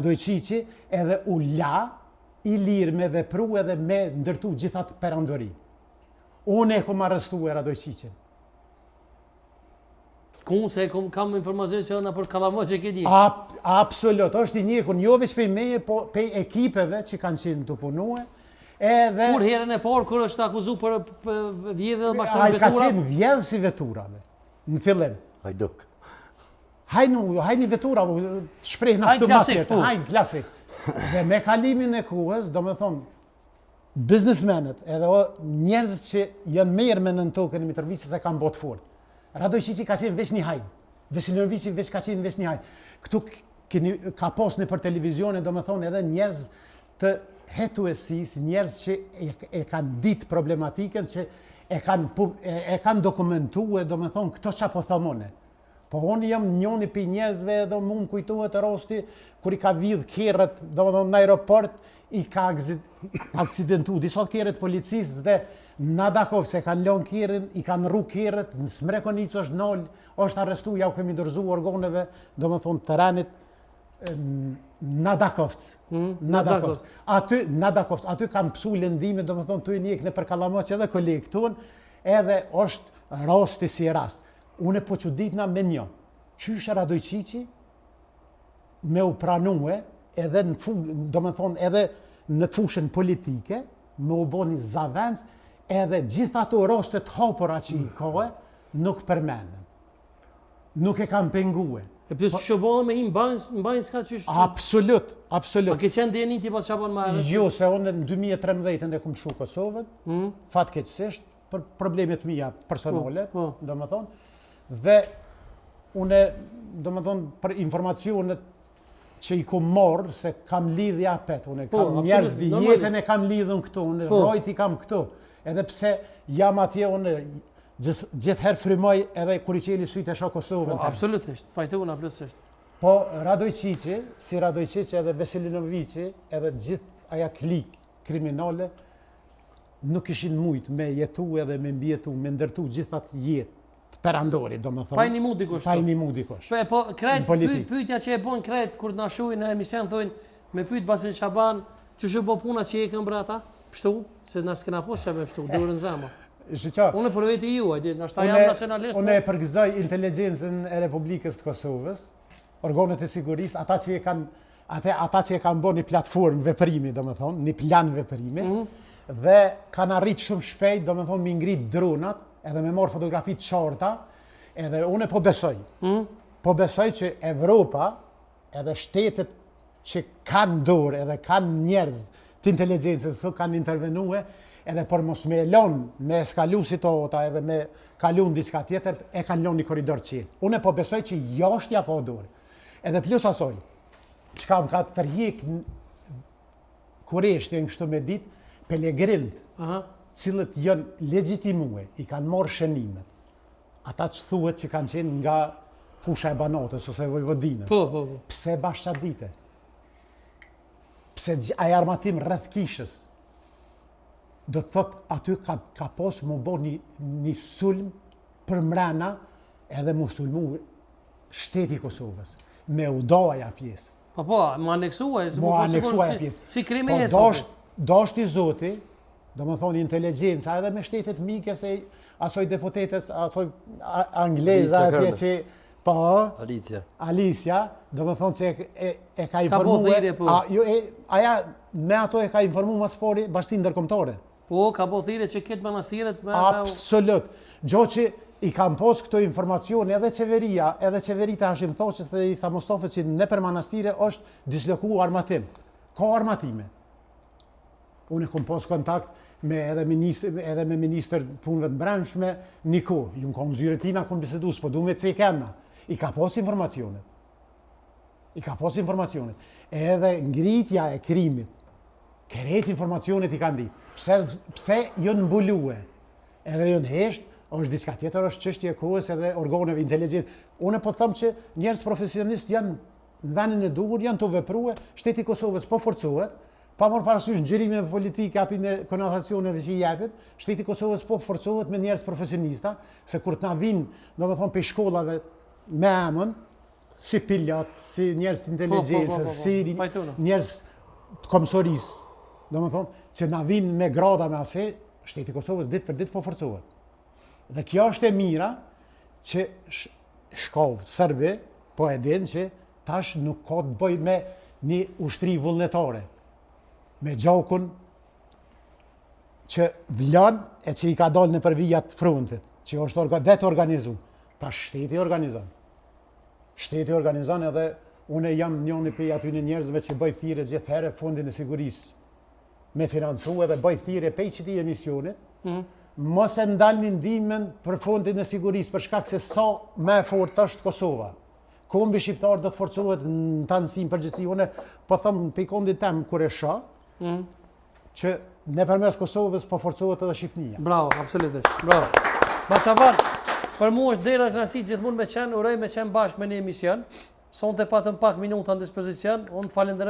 Radojqiqi edhe u la i lirë me vepru edhe me ndërtu gjithat perandori. Unë e kom arrestu e Radojqiqin. Se kam informacion që në për kalamo që ke një. Absolut, është i njekun, jo veç pej meje, po pej ekipeve që kanë qenë të punue. Kur herën e parë, kur është akuzu për vjedhje dhe mashtrim vetura? A i ka qenë vjedhë si veturave, në fillim. Hajduk. Hajni vetura, shpreh në kështu matjet, hajnë klasik. Dhe me kalimin e kohës, do me thonë, biznesmenet, edhe njerëzit që janë merë me në tokën e Mitrovici se kanë botë fort. Radojqiqi ka qenë veç një hajnë, Veselinovici veç ka qenë veç një hajnë. Këtu ka posni për televizione, do me thonë, edhe njerëz të hetuesis, njerëz që e kanë ditë problematikën, që e kanë dokumentuar, do me thonë, këto qa po thomone. Po unë jam njoni për njerëzve edhe mund kujtohet rosti, kur i ka vidh kerët, do me thonë, në aeroport, i ka aksidentu. Disot kerët policisë dhe Nadakov se kanë lënë kerën, i kanë rru kerët, në Smrekonic është nol, është arrestu, ja u kemi dërzu organeve, do me thonë, terenit Nadakovc. Aty kam pësu lëndime, do me thonë, tu e njek në përkalamoq edhe kolegë tonë, edhe është rasti si rast. Unë e po që ditna me një, qyshe Radojqiqi me u pranue edhe në fushën politike, me u bo një zavendës, edhe gjitha ato rostet hapura që i kohë, nuk përmenën. Nuk e kam pengue. E përës që shëbohë me i mbajnë s'ka qysh? Absolut. A ke qenë dhe një tipa që apon ma e? Jo, se unë në 2013 e kom shu Kosovën, fatkeqësisht, për problemet mija personale, do më thonë, dhe une, do më thonë, për informacionet që i kom morë, se kam lidhja apet, une kam njerëz dhe jetën e kam lidhën këtu, une rojt i kam këtu, edhe pse jam atje, une gjithherë frymoj edhe kur i qeli sytë e shok Kosovën. Absolutisht, pajtë unë aplësisht. Po Radojqiqi, si Radojqiqi edhe Veselinovici, edhe gjithë aja klik kriminale, nuk ishin mujtë me jetu edhe me mbjetu, me ndërtu gjithat jetë. Perandori, do më thonë. Pa i një mu dikosh. Pa i një mu dikosh. Po, pyetja që e bon krejt, kur të nashuj në emision, thujnë, me pyet Basil Shaban, që shë bo puna që e këm brata, pështu, se në s'kena pos që me pështu, durën zama. Unë për veti ju, nështë ta jam nacionalist. Unë e përgëzoj inteligencën e Republikës të Kosovës, organet e sigurisë, ata që e kanë bo një platformë veprimi, do më thonë, një plan veprimi, dhe kanë arrit shumë shpejt, do më thonë, mi ngrit dronat, edhe me morë fotografit qarta, edhe unë po besoj. Po besoj që Evropa, edhe shtetet që kanë dorë, edhe kanë njerëz të inteligencës, kanë intervenue, edhe për mos me lonë, me eskalu situata, edhe me kalun diçka tjetër, e kanë lonë një koridor qilë. Unë po besoj që jashtja ka dorë. Edhe plus asoj, që kam ka tërhjek kureshtje në kështu me dit, Pelegrind, cilët janë legjitimue, i kanë morë shënimet. Ata që thuhet që kanë qenë nga fusha e Banatës ose Vojvodinës. Pse bashkëdite? Pse ai armatim rreth kishës? Do të thotë aty ka posë mu bo një sulm për mrena edhe mu sulmu shteti Kosovës. Me u doja pjesë. Po, mu aneksuaj. Mu aneksuaj pjesë. Si krimi e sotë. Dashti zoti, do më thonë inteligenca, edhe me shtetet mike, se asoj deputetes, asoj angleza, atje që, po, Alicia, do më thonë që e ka informuar, aja me ato e ka informuar mas pori bashkësinë ndërkombëtare. Po, ka po thire që këtë manastiret me... Absolut. Gjo që i kam pos këto informacione edhe qeveria, edhe qeverita Hashim Thoqës dhe Isa Mustafës që në për manastire është disloku armatim. Ka armatime. Unë e kom pos kontakt edhe me minister punëve të brendshme, Niko, ju në kom zyretina, kom bisedu, s'po du me që i kemna. I ka pos informacionet. Edhe ngritja e krimit, keret informacionet i kanë di. Pse jënë mbulue, edhe jënë hesht, është diska tjetër, është çështje e kohës edhe organeve inteligent. Unë po thëmë që njerëz profesionist janë në vendin e duhur, janë të veprue, shteti Kosovës po forcohet, pa marrë parasysh nxjerrime politike aty në konotacioneve që i jepet, shteti Kosovës po forcohet me njerëz profesionista, se kur të na vinë, domethënë pe shkollave me emën, si pilot, si njerëz të inteligjencës, si Pajtona. njerëz të komsorisë. Domethënë që na vinë me grada me ase, shteti i Kosovës ditë për ditë po forcohet. Dhe kjo është e mira që shkov Serbi po e din që tash nuk ka të bëj me një ushtri vullnetare, me gjaukun që vlan e që i ka dalë në përvijat frontit, që është vetë organizu. Tash shteti organizon. Shteti organizon edhe unë jam njëri prej atyre njerëzve që bëj thirrje gjithë herë fondin e sigurisë me financu edhe bëj thirrje pe qëti emisionit, mos e ndalni ndihmën për fondin e sigurisë për shkak se sa më e fortë është Kosova. Kombi shqiptar do të forcohet në tanësi në përgjithësi. Unë po them pe kondit tem kur e shoh që nëpërmes Kosovës po forcohet edhe Shqipënia. Bravo, absolutisht. Bravo. Masavar, për mua është dera kënaqësi gjithmonë me qenë, uroj me qenë bashkë me një emision. Sonte patëm pak minuta në dispozicion. Unë të falenderoj